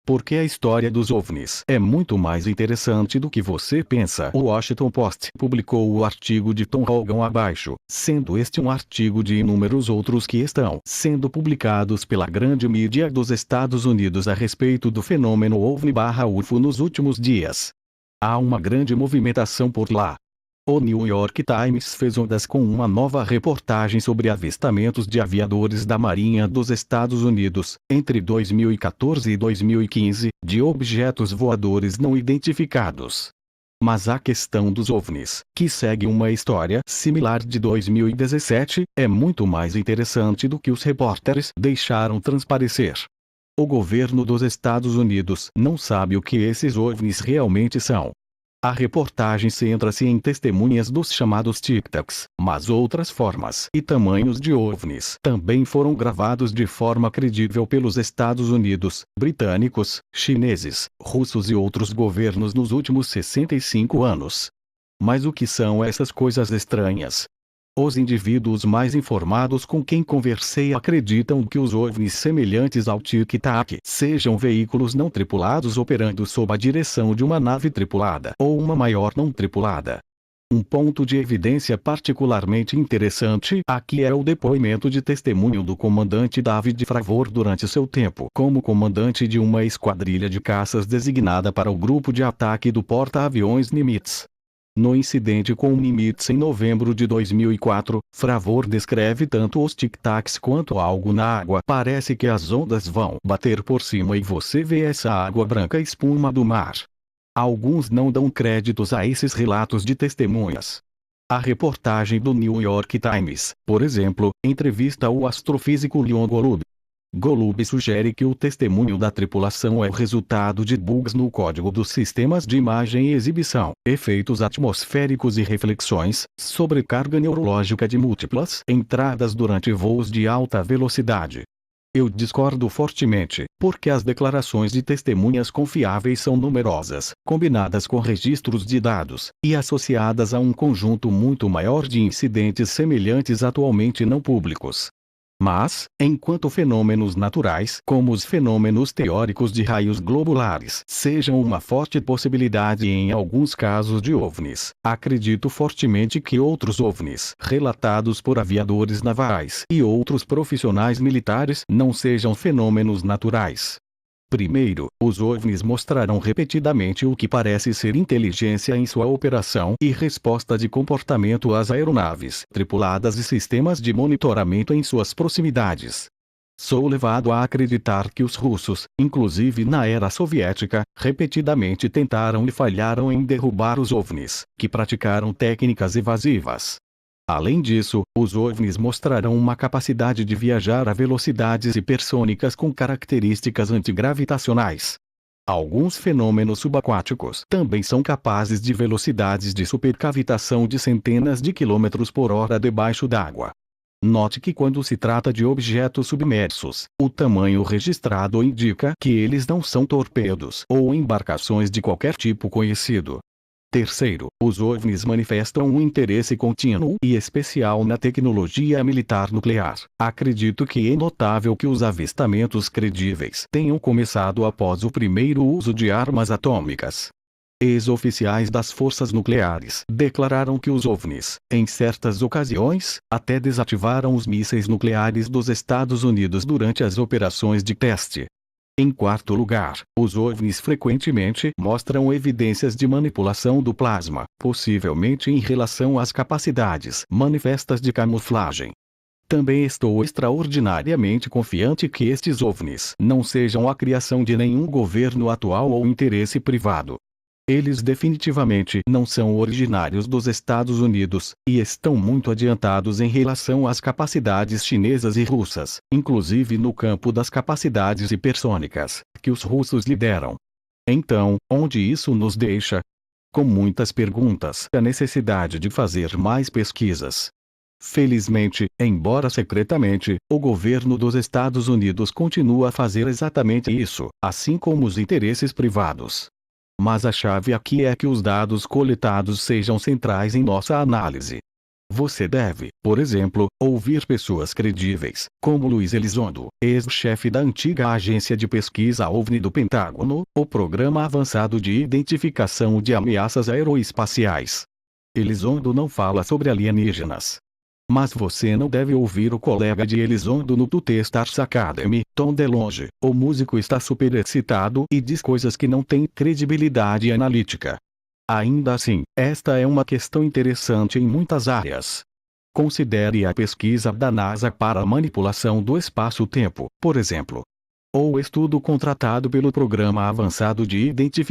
Porque a história dos OVNIs é muito mais interessante do que você pensa. O Washington Post publicou o artigo de Tom Hogan abaixo, sendo este um artigo de inúmeros outros que estão sendo publicados pela grande mídia dos Estados Unidos a respeito do fenômeno OVNI/UFO nos últimos dias. Há uma grande movimentação por lá. O New York Times fez ondas com uma nova reportagem sobre avistamentos de aviadores da Marinha dos Estados Unidos, entre 2014 e 2015, de objetos voadores não identificados. Mas a questão dos OVNIs, que segue uma história similar de 2017, é muito mais interessante do que os repórteres deixaram transparecer. O governo dos Estados Unidos não sabe o que esses OVNIs realmente são. A reportagem centra-se em testemunhas dos chamados tic-tacs, mas outras formas e tamanhos de OVNIs também foram gravados de forma credível pelos Estados Unidos, britânicos, chineses, russos e outros governos nos últimos 65 anos. Mas o que são essas coisas estranhas? Os indivíduos mais informados com quem conversei acreditam que os OVNIs semelhantes ao Tic-Tac sejam veículos não tripulados operando sob a direção de uma nave tripulada ou uma maior não tripulada. Um ponto de evidência particularmente interessante aqui é o depoimento de testemunho do comandante David Fravor durante seu tempo como comandante de uma esquadrilha de caças designada para o grupo de ataque do porta-aviões Nimitz. No incidente com o Nimitz em novembro de 2004, Fravor descreve tanto os tic-tacs quanto algo na água. Parece que as ondas vão bater por cima e você vê essa água branca espuma do mar. Alguns não dão créditos a esses relatos de testemunhas. A reportagem do New York Times, por exemplo, entrevista o astrofísico Leon Golub. Golub sugere que o testemunho da tripulação é o resultado de bugs no código dos sistemas de imagem e exibição, efeitos atmosféricos e reflexões, sobrecarga neurológica de múltiplas entradas durante voos de alta velocidade. Eu discordo fortemente, porque as declarações de testemunhas confiáveis são numerosas, combinadas com registros de dados, e associadas a um conjunto muito maior de incidentes semelhantes atualmente não públicos. Mas, enquanto fenômenos naturais, como os fenômenos teóricos de raios globulares, sejam uma forte possibilidade em alguns casos de OVNIs, acredito fortemente que outros OVNIs, relatados por aviadores navais e outros profissionais militares, não sejam fenômenos naturais. Primeiro, os OVNIs mostrarão repetidamente o que parece ser inteligência em sua operação e resposta de comportamento às aeronaves tripuladas e sistemas de monitoramento em suas proximidades. Sou levado a acreditar que os russos, inclusive na era soviética, repetidamente tentaram e falharam em derrubar os OVNIs, que praticaram técnicas evasivas. Além disso, os OVNIs mostrarão uma capacidade de viajar a velocidades hipersônicas com características antigravitacionais. Alguns fenômenos subaquáticos também são capazes de velocidades de supercavitação de centenas de quilômetros por hora debaixo d'água. Note que quando se trata de objetos submersos, o tamanho registrado indica que eles não são torpedos ou embarcações de qualquer tipo conhecido. Terceiro, os OVNIs manifestam um interesse contínuo e especial na tecnologia militar nuclear. Acredito que é notável que os avistamentos credíveis tenham começado após o primeiro uso de armas atômicas. Ex-oficiais das forças nucleares declararam que os OVNIs, em certas ocasiões, até desativaram os mísseis nucleares dos Estados Unidos durante as operações de teste. Em quarto lugar, os OVNIs frequentemente mostram evidências de manipulação do plasma, possivelmente em relação às capacidades manifestas de camuflagem. Também estou extraordinariamente confiante que estes OVNIs não sejam a criação de nenhum governo atual ou interesse privado. Eles definitivamente não são originários dos Estados Unidos, e estão muito adiantados em relação às capacidades chinesas e russas, inclusive no campo das capacidades hipersônicas, que os russos lideram. Então, onde isso nos deixa? Com muitas perguntas e a necessidade de fazer mais pesquisas. Felizmente, embora secretamente, o governo dos Estados Unidos continua a fazer exatamente isso, assim como os interesses privados. Mas a chave aqui é que os dados coletados sejam centrais em nossa análise. Você deve, por exemplo, ouvir pessoas credíveis, como Luiz Elizondo, ex-chefe da antiga agência de pesquisa OVNI do Pentágono, o Programa Avançado de Identificação de Ameaças Aeroespaciais. Elizondo não fala sobre alienígenas. Mas você não deve ouvir o colega de Elizondo no Tutte Stars Academy, Tom DeLonge. O músico está super excitado e diz coisas que não têm credibilidade analítica. Ainda assim, esta é uma questão interessante em muitas áreas. Considere a pesquisa da NASA para a manipulação do espaço-tempo, por exemplo. Ou o estudo contratado pelo Programa Avançado de Identificação